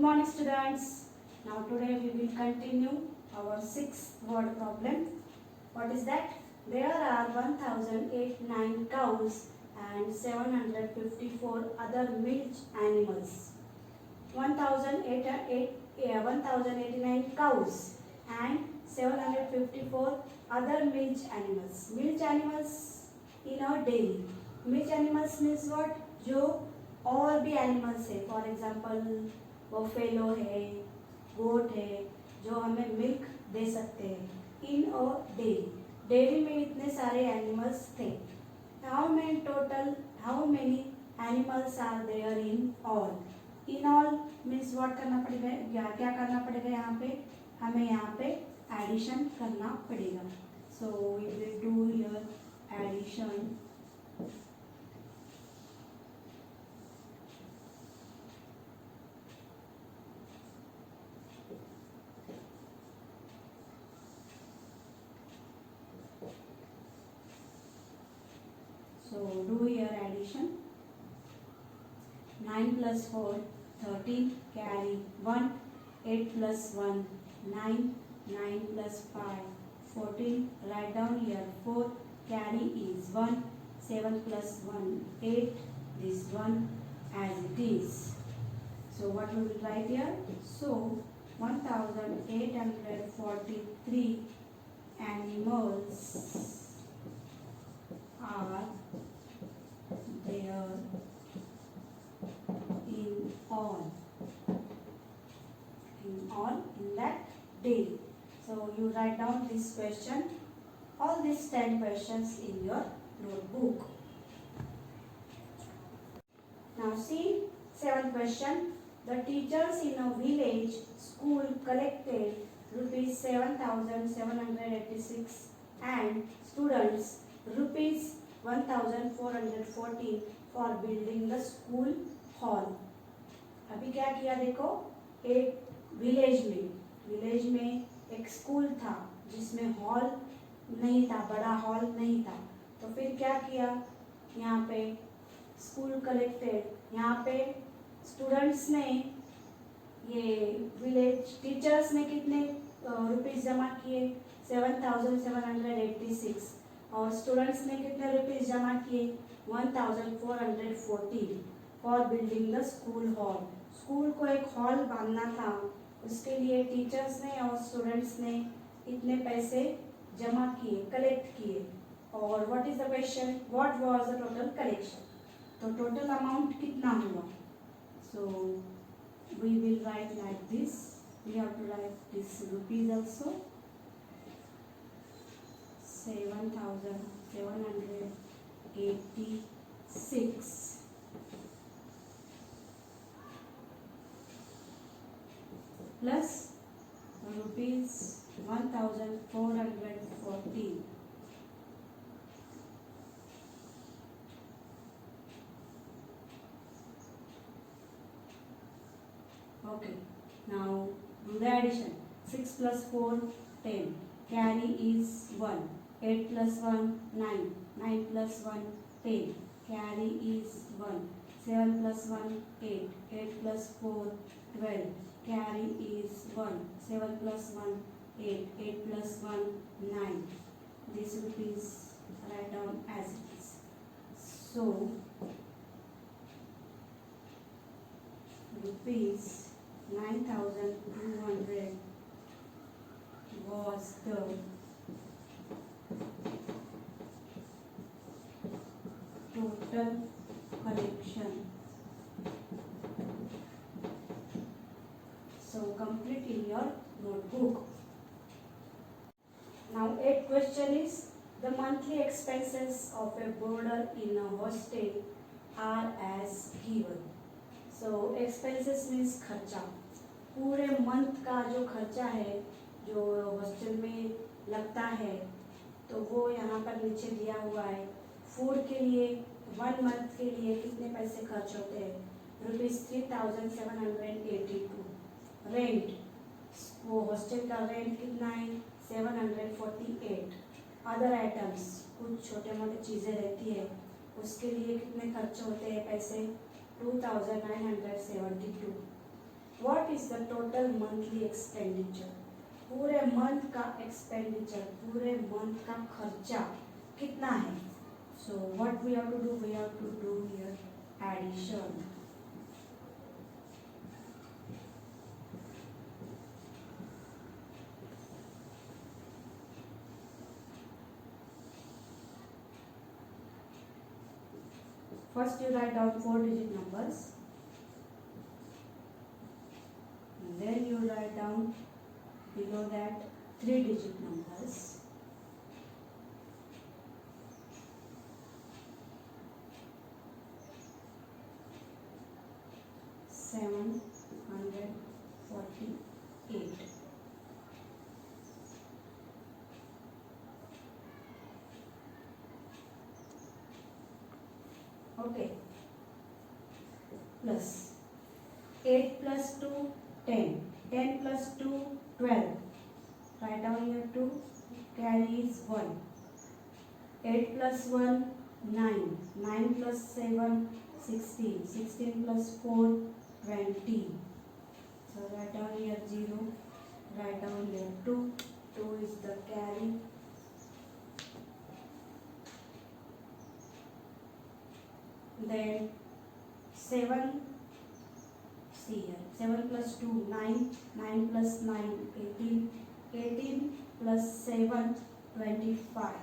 Good morning students. Now today we will continue our sixth word problem. What is that? There are 1089 cows and 754 other milch animals. 1089 cows and 754 other milch animals. Milch animals in our dairy. Milch animals means what? जो और भी animals है, for example buffalo है, गोट है, जो हमें milk दे सकते हैं इन अ डेयरी. डेयरी में इतने सारे एनिमल्स थे. How many animals are there in all. In all means what करना पड़ेगा, क्या करना पड़ेगा यहाँ पे, हमें यहाँ पे एडिशन करना पड़ेगा. So we will do here addition. So do here addition. 9 plus 4 13, carry 1. 8 plus 1 9. 9 plus 5 14, write down here 4, carry is 1. 7 plus 1 8, this one as it is. So what we will write here? So 1843 animals are there in that day. So you write down this question, all these 10 questions in your notebook. Now see 7th question. The teachers in a village school collected rupees 7,786 and students rupees 1,414 for building the school hall. अभी क्या किया देखो, एक village में एक school था जिसमें hall नहीं था, बड़ा हॉल नहीं था. तो फिर क्या किया, यहाँ पे स्कूल कलेक्टेड, यहाँ पे स्टूडेंट्स ने, ये विलेज टीचर्स ने कितने रुपीस जमा किए, 7,786 और स्टूडेंट्स ने कितने रुपीस जमा किए, 1,414 for building the school hall. School को एक हॉल बांधना था, उसके लिए टीचर्स ने और स्टूडेंट्स ने इतने पैसे जमा किए, कलेक्ट किए. और what is the question, what was the total collection. तो टोटल अमाउंट कितना हुआ. So we will write like this, we have to write this rupees also. 7,786 plus rupees 1,414. Okay, now do the addition. 6 plus 4 10, carry is 1. 8 plus 1 9. 9 plus 1 10, carry is 1. 7 plus 1 8. 8 plus 4 12, carry is 1. 7 plus 1 8. 8 plus 1 9. This rupees write down as it is. So rupees 9,200 was the total collection. So complete in your notebook. Now 8th question is, the monthly expenses of a boarder in a hostel are as given. So expenses means खर्चा, पूरे month का जो खर्चा है जो hostel में लगता है, तो वो यहाँ पर नीचे दिया हुआ है. फूड के लिए 1 मंथ के लिए कितने पैसे खर्च होते हैं, रुपीज़ 3,782. रेंट, वो हॉस्टल का रेंट कितना है, 748. अदर आइटम्स, कुछ छोटे मोटे चीज़ें रहती है, उसके लिए कितने खर्च होते हैं पैसे, 2,972. What what is the total monthly expenditure, पूरे मंथ का एक्सपेंडिचर, पूरे मंथ का खर्चा कितना है. So what we have to do, we have to do here addition. First you write down 4-digit numbers, and then you write down below that 3-digit numbers. $748. Okay. Plus 8 plus 2 10, 10 plus 2 12. Write down here 2, carry is 1. 8 plus 1 9, 9 plus 7 16, 16 plus 4 20. So write down here 0, write down here 2, 2 is the carry. Then 7, see here, 7 plus 2 9, 9 plus 9 18, 18 plus 7 25.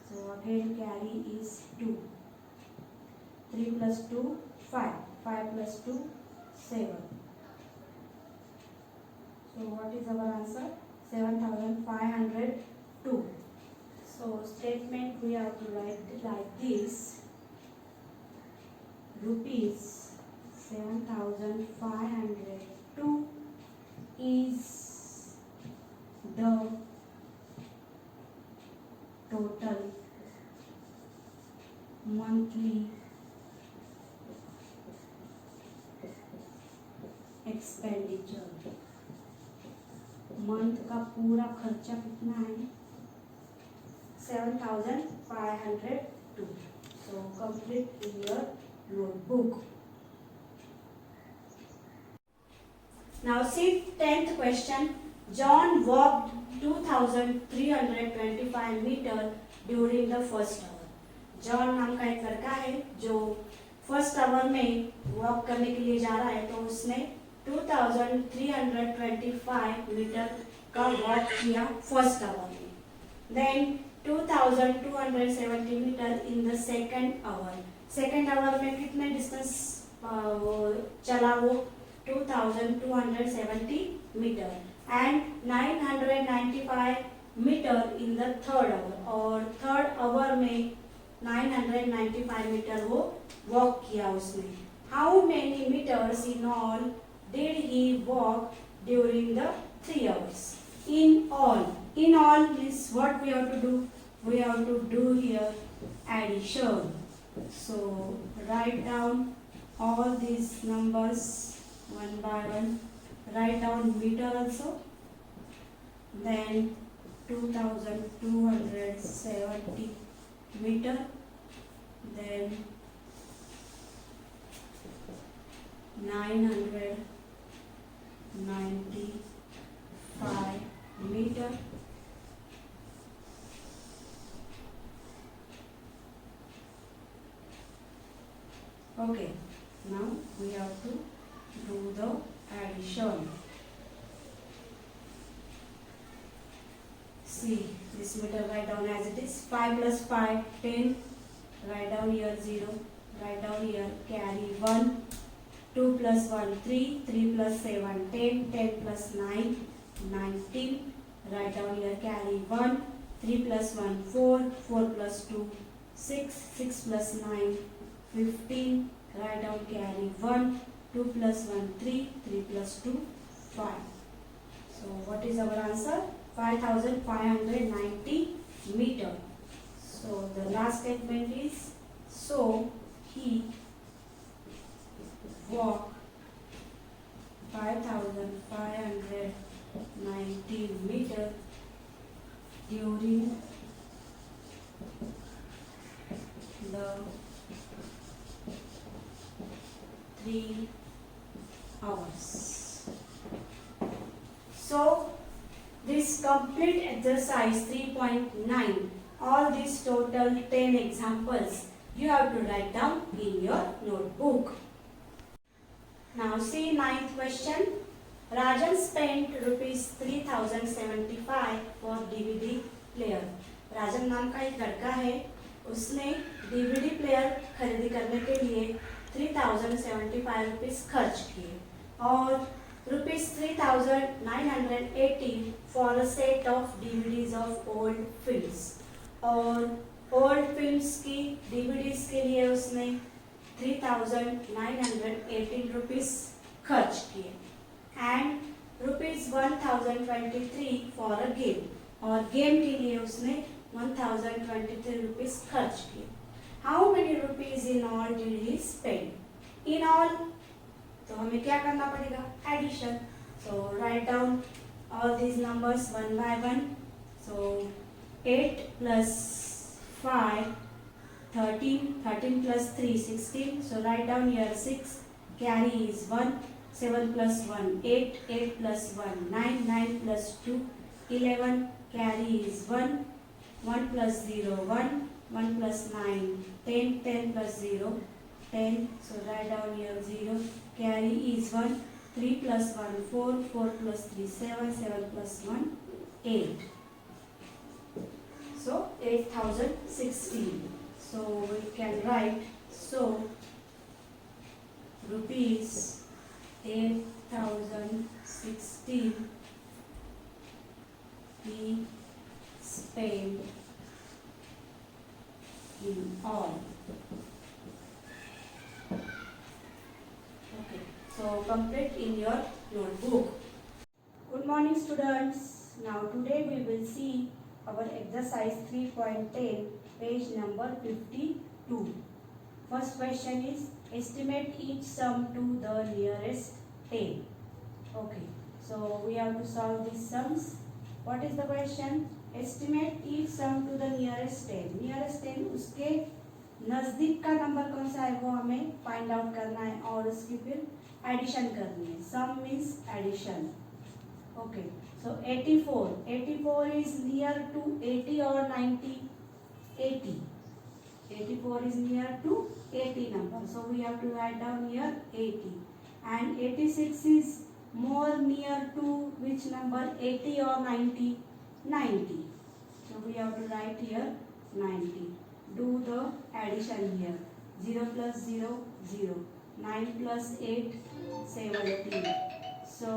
So again carry is 2. 3 plus 2 5, 5 plus 2 7. So what is our answer? 7502. So statement we have to write like this: rupees 7502 is the total monthly expenditure. Month का पूरा खर्चा कितना है? 7502. So complete in your notebook. Now see 10th question. John walked 2325 meter during the first hour. John नाम का एक लड़का है जो फर्स्ट आवर में वॉक करने के लिए जा रहा है, तो उसने 2325 मीटर का वॉक किया फर्स्ट आवर में. Then 2270 metre in the second hour. Second hour में कितने डिस्टेंस चला वो? 2270 metre. And 995 metre in the third hour. और थर्ड आवर में 995 मीटर वो वॉक किया उसने. How many metres in all did he walk during the 3 hours? In all. In all means what we have to do? We have to do here addition. So write down all these numbers one by one. Write down meter also. Then 2270 meter. Then 995 meter. Okay, now we have to do the addition. See, this meter write down as it is. 5 plus 5 10. Write down here 0. Write down here carry 1. 2 plus 1 3, 3 plus 7 10, 10 plus 9 19. Write down here carry 1. 3 plus 1 4, 4 plus 2 6, 6 plus 9 15. Write down carry 1. 2 plus 1 3, 3 plus 2 5. So what is our answer? 5590 meter. So the last statement is, so he walked 5590 meter during the 3 hours. So this complete exercise 3.9, all these total 10 examples you have to write down in your notebook. Now see ninth question. Rajan spent rupees 3075 for DVD player. राजन नाम का एक लड़का है, उसने DVD player खरीदी करने के लिए 3075 रुपीज खर्च किए और rupees 3980 for a set of DVDs of old films, और ओल्ड फिल्म्स की डीवीडीज के लिए उसने 3918 रुपीज खर्च किए and rupees 1023 for a game, और गेम के लिए उसने 1023 रुपीज खर्च किए. How many rupees in all did he spend? In all तो हमें क्या करना पड़ेगा? Addition. So write down all these numbers one by one. So 8 plus 5 13, 13 plus 3 16. So write down here 6, carry is 1, 7 plus 1 8, 8 plus 1 9, 9 plus 2 11, carry is 1, 1 plus 0 1, 1 plus 9 10, 10 plus 0 10. So write down here 0, carry is 1, 3 plus 1 4, 4 plus 3 7, 7 plus 1 8. So 8016. So we can write, so rupees 8016 he spent in all. Okay, so complete in your notebook. Good morning students. Now today we will see our exercise 3.10, page number 52. First question is estimate each sum to the nearest 10. Okay, so we have to solve these sums. What is the question? Estimate each sum to the nearest 10. Nearest 10 उसके नजदीक का number कौन सा है वो हमें find out करना है और उसकी फिर एडिशन करनी है. सम means addition. Okay, so 84. 84 is near to 80 or 90? 80. 84 is near to 80 number. So we have to write down here 80. And 86 is more near to which number? 80 or 90? 90. So we have to write here 90. Do the addition here. 0 plus 0, 0. 9 plus 8, 17. So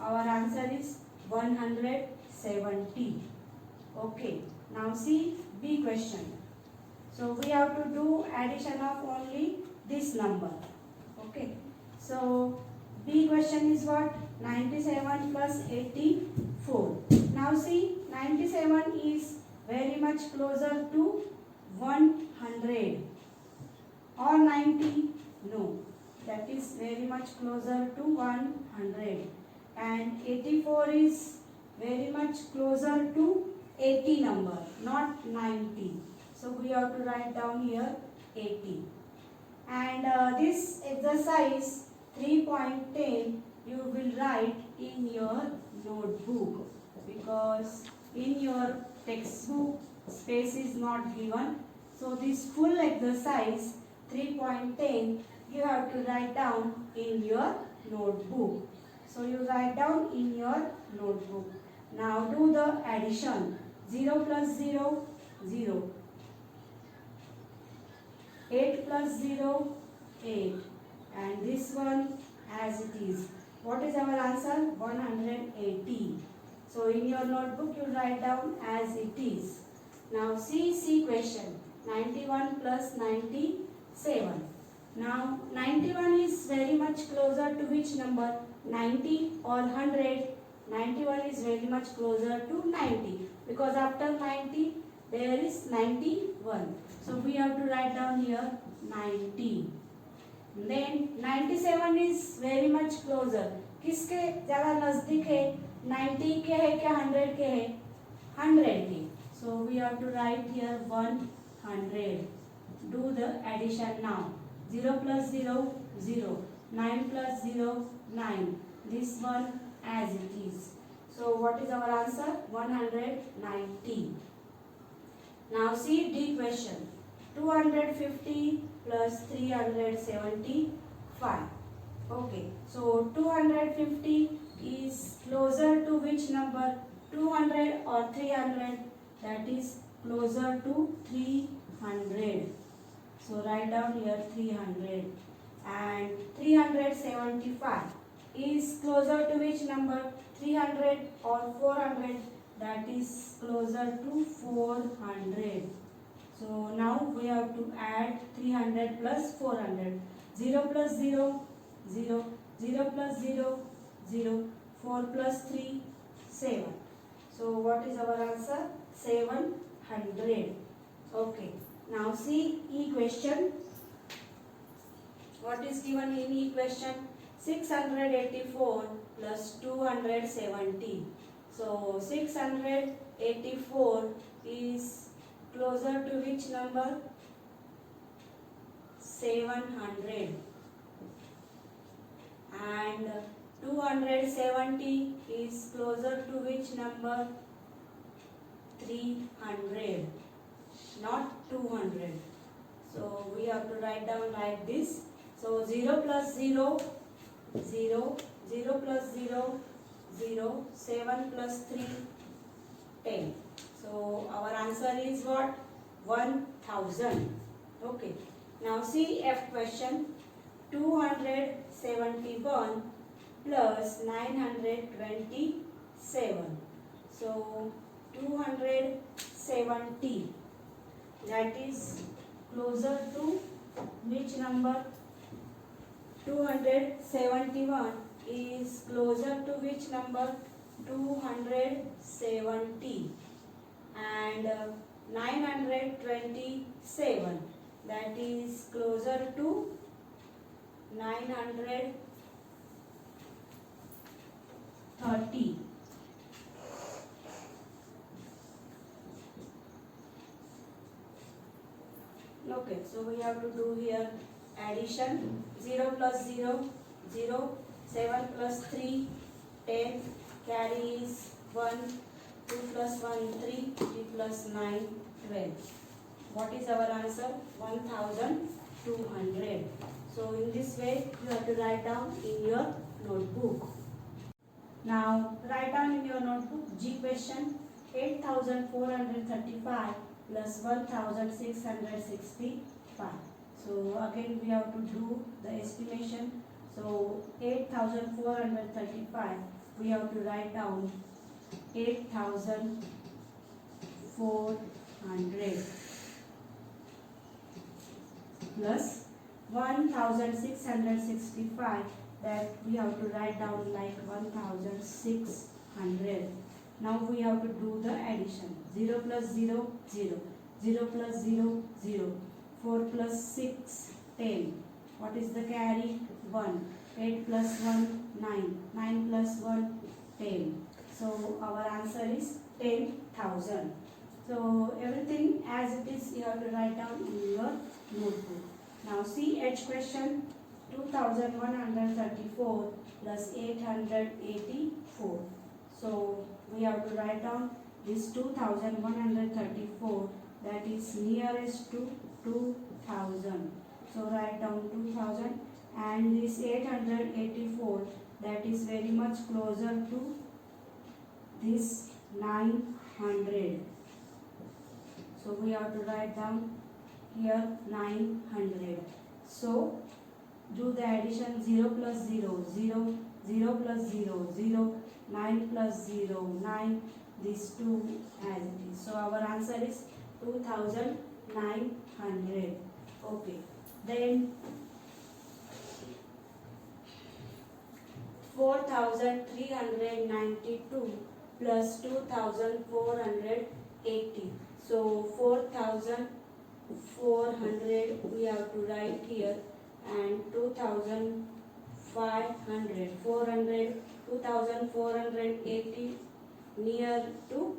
our answer is 170. Okay, now see B question. So we have to do addition of only this number. Okay, so B question is what? 97 plus 84. Now see, 97 is very much closer to 100 or 90. No, that is very much closer to 100. And 84 is very much closer to 80 number, not 90. So we have to write down here 80. And this exercise 3.10 you will write in your notebook, because in your textbook space is not given. So this full exercise 3.10 you have to write down in your notebook. So you write down in your notebook. Now do the addition. 0 plus 0, 0. 8 plus 0, 8. And this one as it is. What is our answer? 180. So in your notebook you write down as it is. Now C question. 91 plus 97. Now 91 is very much closer to which number? 90 or 100? 91 is very much closer to 90, because after 90 there is 91. So we have to write down here 90. Then 97 is very much closer. किसके ज़्यादा नज़दीक है? 90 के है क्या 100 के है? 100 के. So we have to write here 100. Do the addition now. 0 plus 0, 0. 9 plus 0, 9. This one as it is. So what is our answer? 190. Now see D question. 250 plus 375. Okay. So 250 is closer to which number? 200 or 300? That is closer to 300. So write down here 300. And 375 is closer to which number? 300 or 400? That is closer to 400. So now we have to add 300 plus 400. 0 plus 0, 0. 0 plus 0, 0. 4 plus 3, 7. So what is our answer? 700. Okay. Now see E question. What is given in E question? 684 plus 270. So 684 is closer to which number? 700. And 270 is closer to which number? 300. Not 200. So we have to write down like this. So 0 plus 0, 0, 0 plus 0, 0, 7 plus 3, 10. So our answer is what? 1000. Okay. Now see F question. 271 plus 927. So 270. That is closer to which number? 271 is closer to which number? 270. And 927, that is closer to 930. Okay, so we have to do here addition. 0 plus 0, 0. 7 plus 3, 10. Carry is 1. 2 plus 1, 3. 3 plus 9, 12. What is our answer? 1200. So in this way you have to write down in your notebook. Now write down in your notebook G question. 8435 plus 1665. So again we have to do the estimation. So 8435 we have to write down 8400 plus 1665, that we have to write down like 1600. Now we have to do the addition. 0 plus 0, 0. 0 plus 0, 0. 4 plus 6, 10. What is the carry? 1. 8 plus 1, 9. 9 plus 1, 10. So our answer is 10,000. So everything as it is you have to write down in your notebook. Now see H question. 2134 plus 884. So we have to write down this 2134, that is nearest to 2000. So write down 2000, and this 884, that is very much closer to this 900. So we have to write down here 900. So do the addition. 0 plus 0, 0. 0 plus 0, 0. 9 plus 0, 9. These two as it is. So our answer is 2900. Okay. Then 4392 plus 2480. So 4400 we have to write here, and 2500, 2480 near to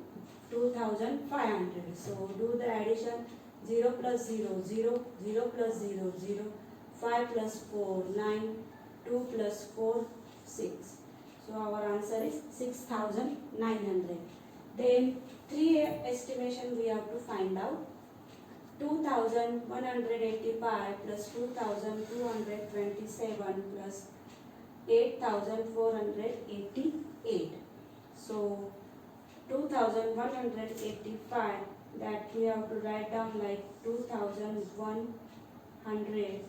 2500. So do the addition. 0 plus 0, 0. 0 plus 0, 0. 5 plus 4, 9. 2 2 plus 4, 6. So our answer is 6,900. Then 3 estimation we have to find out. 2,185 plus 2,227 plus 8,488. So 2,185, that we have to write down like 2,100.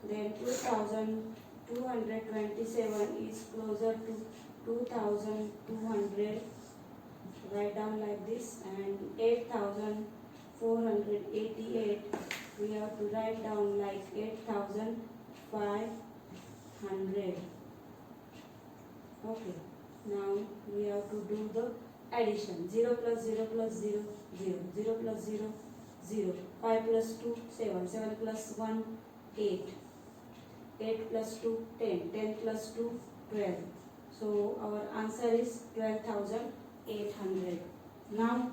Then 2,227 is closer to 2,200. Write down like this. And 8,488 we have to write down like 8,500. Okay. Now we have to do the addition. 0 plus 0 plus 0, 0. 0 plus 0, 0. 5 plus 2, 7. 7 plus 1, 8. 8 plus 2, 10. 10 plus 2, 12. So our answer is 12,800. Now,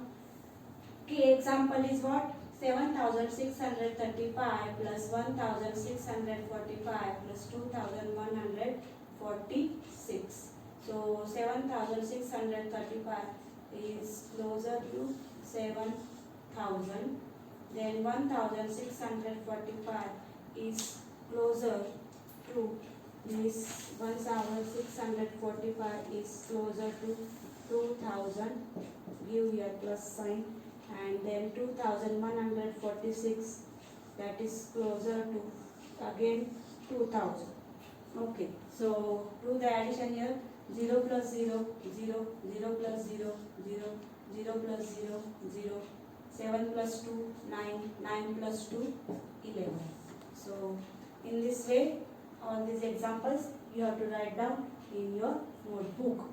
key example is what? 7,635 plus 1,645 plus 2,146. So 7,635 is closer to 7,000. Then 1,645 is closer to this. 1,645 is closer to 2,000. Give here plus sign. And then 2,146, that is closer to again 2,000. Okay, so do the addition here. 0 plus 0, 0. 0 plus 0, 0. 0 plus 0, 0. 7 plus 2, 9. 9 plus 2, 11. So in this way, all these examples you have to write down in your notebook.